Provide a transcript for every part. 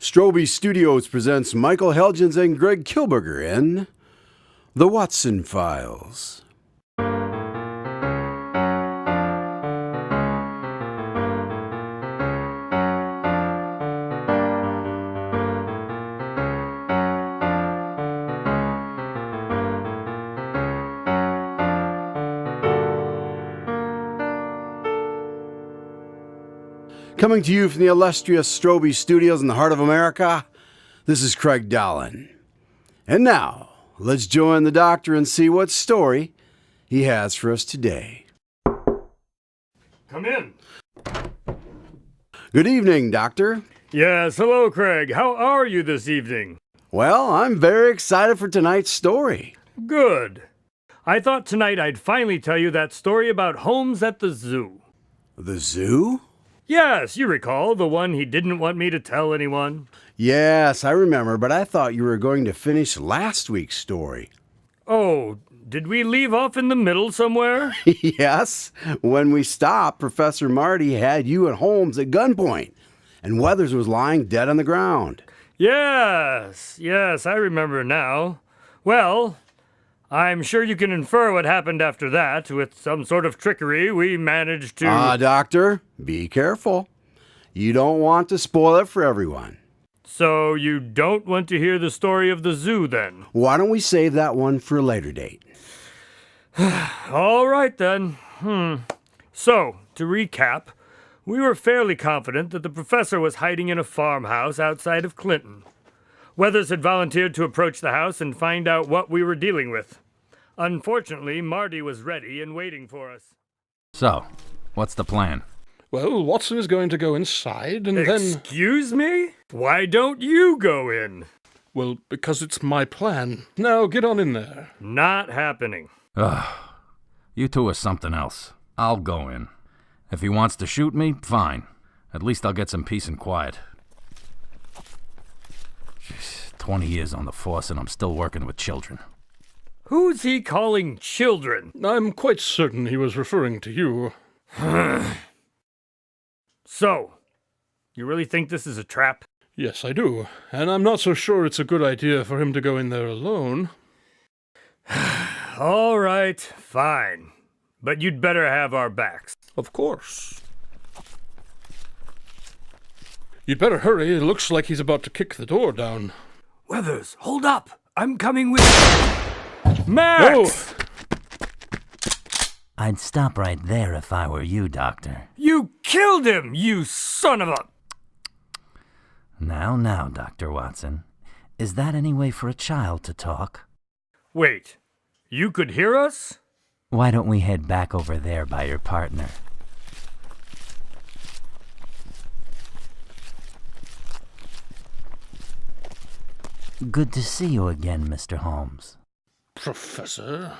Strobe Studios presents Michael Helgens and Greg Kilberger in The Watson Files. Coming to you from the illustrious Strobe Studios in the heart of America, this is Craig Dahlen. And now, let's join the doctor and see what story he has for us today. Come in. Good evening, Doctor. Yes, hello, Craig. How are you this evening? Well, I'm very excited for tonight's story. Good. I thought tonight I'd finally tell you that story about Holmes at the zoo. The zoo? Yes, you recall, the one he didn't want me to tell anyone. Yes, I remember, but I thought you were going to finish last week's story. Oh, did we leave off in the middle somewhere? Yes, when we stopped, Professor Marty had you and Holmes at gunpoint, and Weathers was lying dead on the ground. Yes, I remember now. Well, I'm sure you can infer what happened after that. With some sort of trickery, we managed to... Doctor, be careful. You don't want to spoil it for everyone. So you don't want to hear the story of the zoo, then? Why don't we save that one for a later date? All right, then. So, to recap, we were fairly confident that the professor was hiding in a farmhouse outside of Clinton. Weathers had volunteered to approach the house and find out what we were dealing with. Unfortunately, Marty was ready and waiting for us. So, what's the plan? Well, Watson is going to go inside and then... Excuse me? Why don't you go in? Well, because it's my plan. Now, get on in there. Not happening. You two are something else. I'll go in. If he wants to shoot me, fine. At least I'll get some peace and quiet. 20 years on the force and I'm still working with children. Who's he calling children? I'm quite certain he was referring to you. So, you really think this is a trap? Yes, I do. And I'm not so sure it's a good idea for him to go in there alone. All right, fine. But you'd better have our backs. Of course. You'd better hurry. It looks like he's about to kick the door down. Weathers, hold up. I'm coming with you. Max! No! I'd stop right there if I were you, Doctor. You killed him, you son of a... Now, Dr. Watson. Is that any way for a child to talk? Wait, you could hear us? Why don't we head back over there by your partner? Good to see you again, Mr. Holmes. Professor?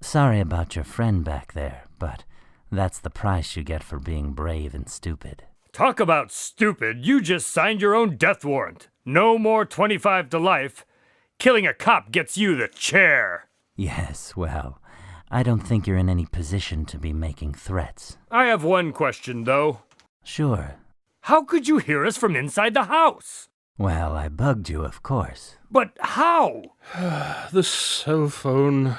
Sorry about your friend back there, but that's the price you get for being brave and stupid. Talk about stupid. You just signed your own death warrant. No more 25 to life. Killing a cop gets you the chair. Yes, well, I don't think you're in any position to be making threats. I have one question, though. Sure. How could you hear us from inside the house? Well, I bugged you, of course. But how? The cell phone.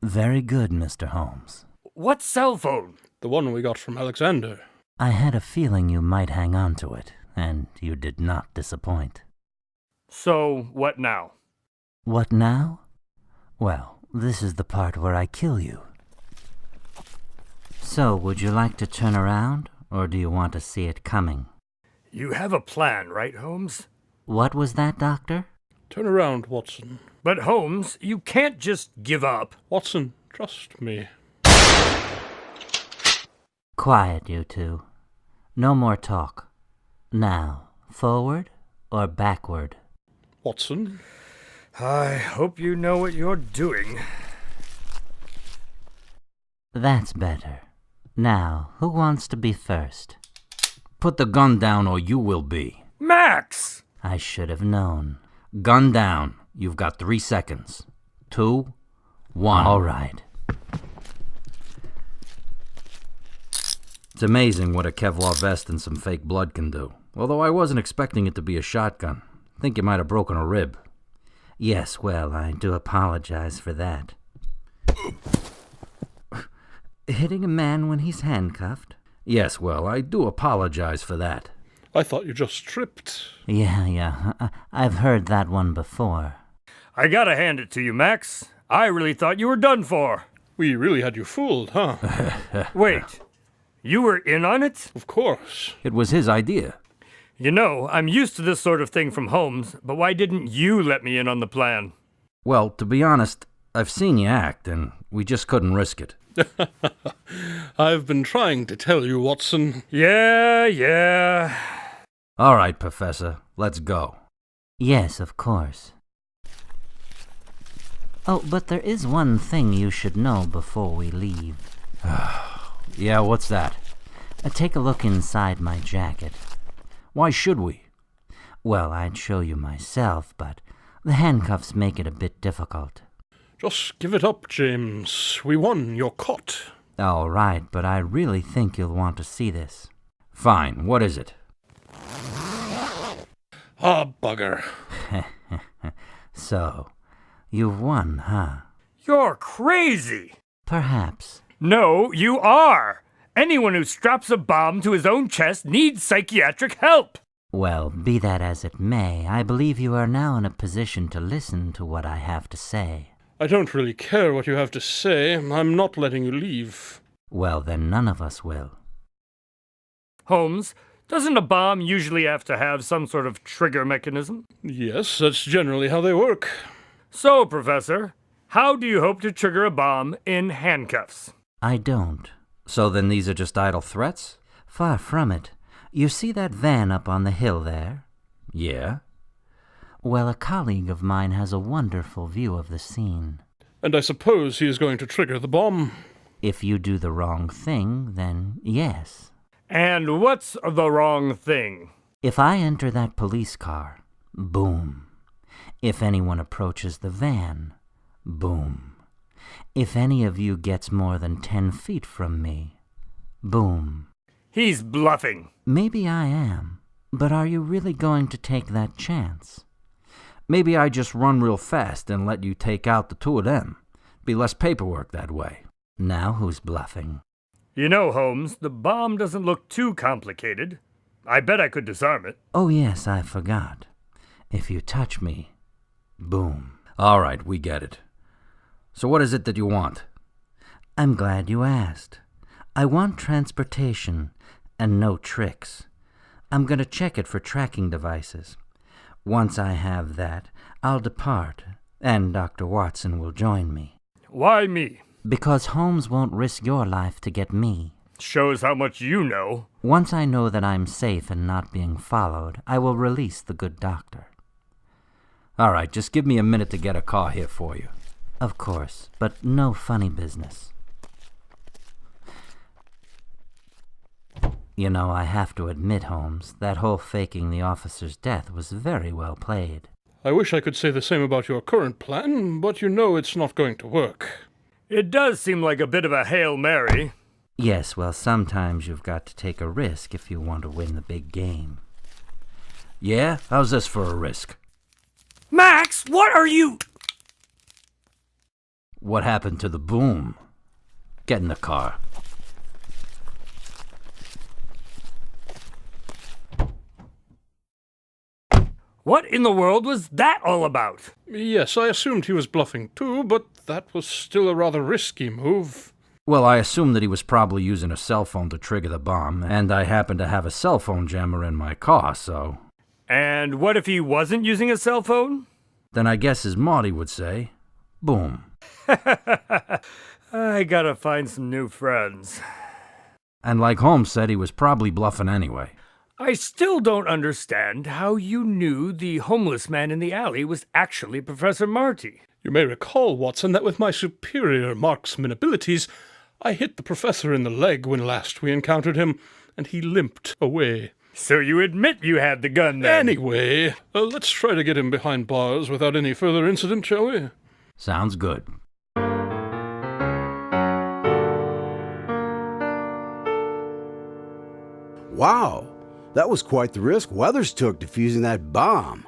Very good, Mr. Holmes. What cell phone? The one we got from Alexander. I had a feeling you might hang on to it, and you did not disappoint. So, what now? What now? Well, this is the part where I kill you. So, would you like to turn around, or do you want to see it coming? You have a plan, right, Holmes? What was that, Doctor? Turn around, Watson. But Holmes, you can't just give up. Watson, trust me. Quiet, you two. No more talk. Now, forward or backward? Watson? I hope you know what you're doing. That's better. Now, who wants to be first? Put the gun down or you will be. Max! I should have known. Gun down. You've got 3 seconds. 2, 1. All right. It's amazing what a Kevlar vest and some fake blood can do. Although I wasn't expecting it to be a shotgun. Think you might have broken a rib. Yes, well, I do apologize for that. Hitting a man when he's handcuffed? Yes, well, I do apologize for that. I thought you just tripped. Yeah, I've heard that one before. I gotta hand it to you, Max. I really thought you were done for. We really had you fooled, huh? Wait, you were in on it? Of course. It was his idea. You know, I'm used to this sort of thing from Holmes, but why didn't you let me in on the plan? Well, to be honest, I've seen you act, and we just couldn't risk it. I've been trying to tell you, Watson. Yeah. All right, Professor, let's go. Yes, of course. Oh, but there is one thing you should know before we leave. Yeah, what's that? Take a look inside my jacket. Why should we? Well, I'd show you myself, but the handcuffs make it a bit difficult. Just give it up, James. We won. You're caught. All right, but I really think you'll want to see this. Fine, what is it? Ah, bugger. So, you've won, huh? You're crazy! Perhaps. No, you are! Anyone who straps a bomb to his own chest needs psychiatric help! Well, be that as it may, I believe you are now in a position to listen to what I have to say. I don't really care what you have to say. I'm not letting you leave. Well, then none of us will. Holmes, doesn't a bomb usually have to have some sort of trigger mechanism? Yes, that's generally how they work. So, Professor, how do you hope to trigger a bomb in handcuffs? I don't. So then these are just idle threats? Far from it. You see that van up on the hill there? Yeah. Well, a colleague of mine has a wonderful view of the scene. And I suppose he is going to trigger the bomb. If you do the wrong thing, then yes. And what's the wrong thing? If I enter that police car, boom. If anyone approaches the van, boom. If any of you gets more than 10 feet from me, boom. He's bluffing. Maybe I am, but are you really going to take that chance? Maybe I just run real fast and let you take out the two of them. Be less paperwork that way. Now who's bluffing? You know, Holmes, the bomb doesn't look too complicated. I bet I could disarm it. Oh yes, I forgot. If you touch me, boom. All right, we get it. So what is it that you want? I'm glad you asked. I want transportation and no tricks. I'm going to check it for tracking devices. Once I have that, I'll depart, and Dr. Watson will join me. Why me? Because Holmes won't risk your life to get me. Shows how much you know. Once I know that I'm safe and not being followed, I will release the good doctor. All right, just give me a minute to get a car here for you. Of course, but no funny business. You know, I have to admit, Holmes, that whole faking the officer's death was very well played. I wish I could say the same about your current plan, but you know it's not going to work. It does seem like a bit of a Hail Mary. Yes, well, sometimes you've got to take a risk if you want to win the big game. Yeah? How's this for a risk? Max, what are you... What happened to the boom? Get in the car. What in the world was that all about? Yes, I assumed he was bluffing too, but that was still a rather risky move. Well, I assumed that he was probably using a cell phone to trigger the bomb, and I happen to have a cell phone jammer in my car, so... And what if he wasn't using a cell phone? Then I guess, as Marty would say, boom. I gotta find some new friends. And like Holmes said, he was probably bluffing anyway. I still don't understand how you knew the homeless man in the alley was actually Professor Marty. You may recall, Watson, that with my superior marksman abilities, I hit the professor in the leg when last we encountered him, and he limped away. So you admit you had the gun then? Anyway, let's try to get him behind bars without any further incident, shall we? Sounds good. Wow, that was quite the risk Weathers took defusing that bomb.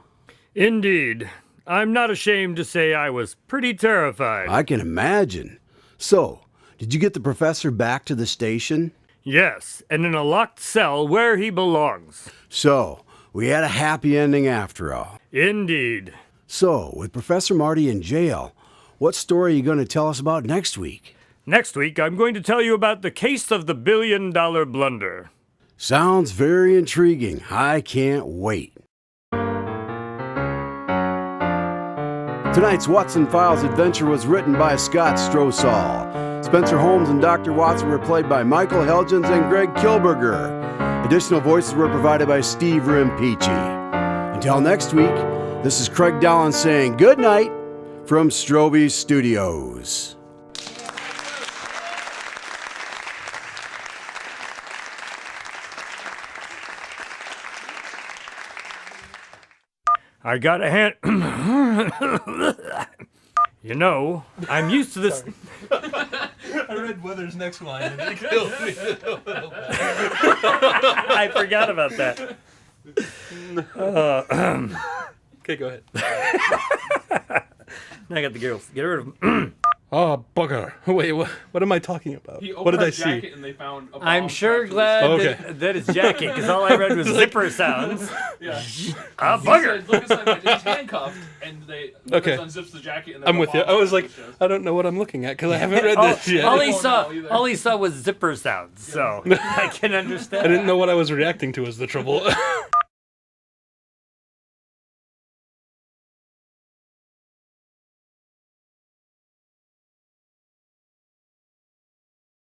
Indeed. I'm not ashamed to say I was pretty terrified. I can imagine. So, did you get the professor back to the station? Yes, and in a locked cell where he belongs. So, we had a happy ending after all. Indeed. So, with Professor Marty in jail, what story are you going to tell us about next week? Next week, I'm going to tell you about the case of the $1 billion blunder. Sounds very intriguing. I can't wait. Tonight's Watson Files adventure was written by Scott Strosahl. Spencer Holmes and Dr. Watson were played by Michael Helgens and Greg Kilberger. Additional voices were provided by Steve Rimpici. Until next week, this is Craig Dahlen saying good night from Strobe Studios. I got a hand. You know, I'm used to this. I read Weather's next line and it killed me. I forgot about that. Okay, go ahead. I got the girls. Get rid of them. Oh, bugger. Wait, what am I talking about? What did I see? And they found a bomb I'm sure glad Okay. that it's jacket, because all I read was zipper sounds. Yeah. Ah, He bugger! said, look inside, he's handcuffed, and Okay. Lucas unzips the jacket. And I'm with you. I was like, I don't know what I'm looking at because I haven't read this yet. all he saw was zipper sounds, so I can understand. I didn't know what I was reacting to is the trouble.